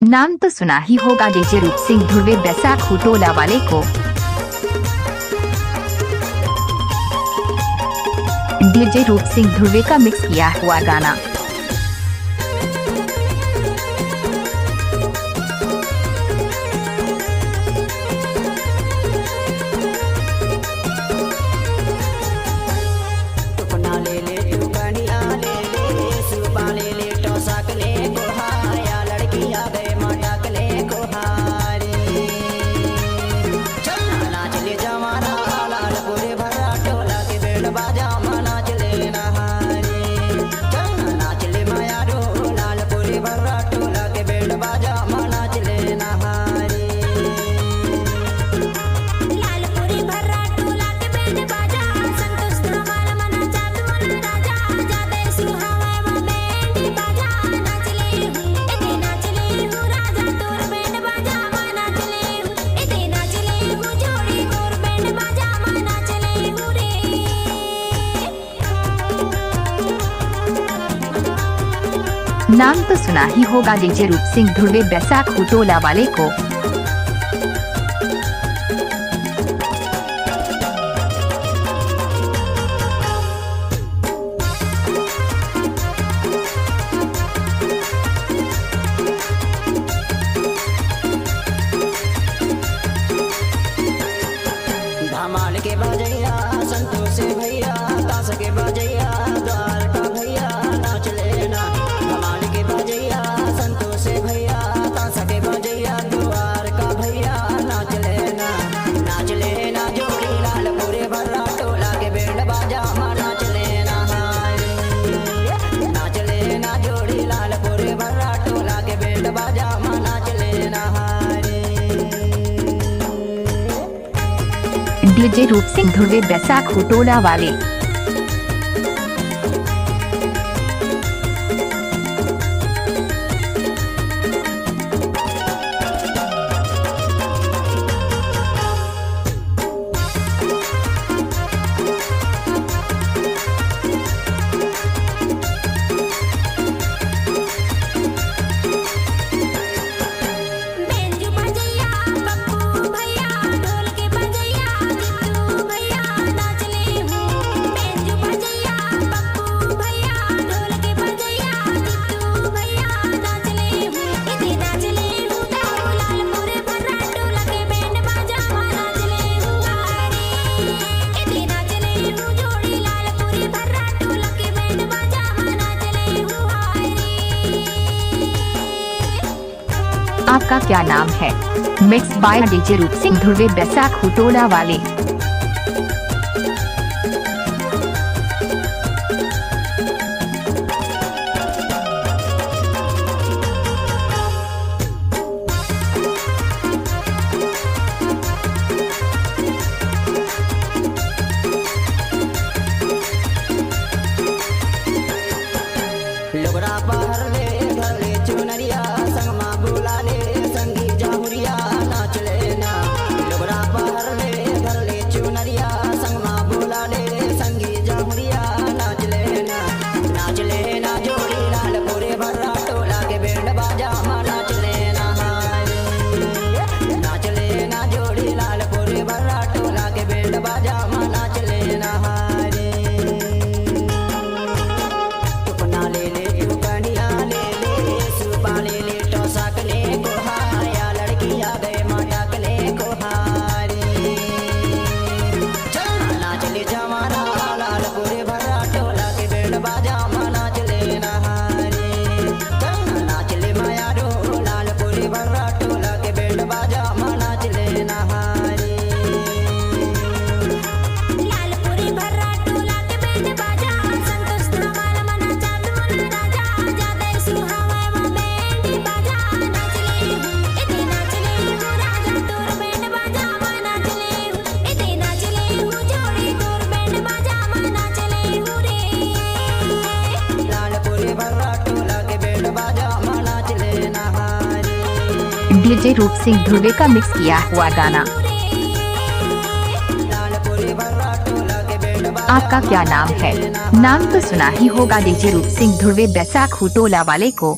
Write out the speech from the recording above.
नाम तो सुना ही होगा डीजे रूप सिंह ध्रुवे बैसाखू टोला वाले को। डीजे रूप सिंह ध्रुवे का मिक्स किया हुआ गाना। नाम तो सुना ही होगा डीजे रूप सिंह ध्रुवे बैसाखू टोला वाले को। धमाल के बजैया संतोष भैया, ताश के बजैया द्वार का भैया नाच लेना। धमाल के बजैया संतोष भैया, ताश के बजैया द्वार का भैया नाच लेना। नाच लेना जोड़ी लाल पूरे भर्रा टोला के बैंड बाजा मां नाच लेना। नाच लेना जोड़ी लाल पूरे भर्रा टोला के बैंड बाजा मां नाच लेना। डीजे रूप सिंह ध्रुवे बैसाखू टोला वाले। आपका क्या नाम है? मिक्स बाय डीजे रूप सिंह ध्रुवे बैसाखू टोला वाले। लोगरा पहर ले घर ले चुनरिया संगमा बुला ले संगी जाहुरिया नाच लेना। लोगरा पहर ले घर ले चुनरिया संगमा बुला ले संगी जाहुरिया नाच लेना। नाच लेना जोड़ी लाल पूरे भर्रा टोला के बैंड बाजा मां नाच लेना। नाच लेना जोड़ी लाल पूरे भर्रा टोला के बैंड बाजा मां नाच लेना। डीजे रूप सिंह ध्रुवे का मिक्स किया हुआ गाना। आपका क्या नाम है? नाम तो सुना ही होगा डीजे रूप सिंह ध्रुवे बैसाखू टोला वाले को।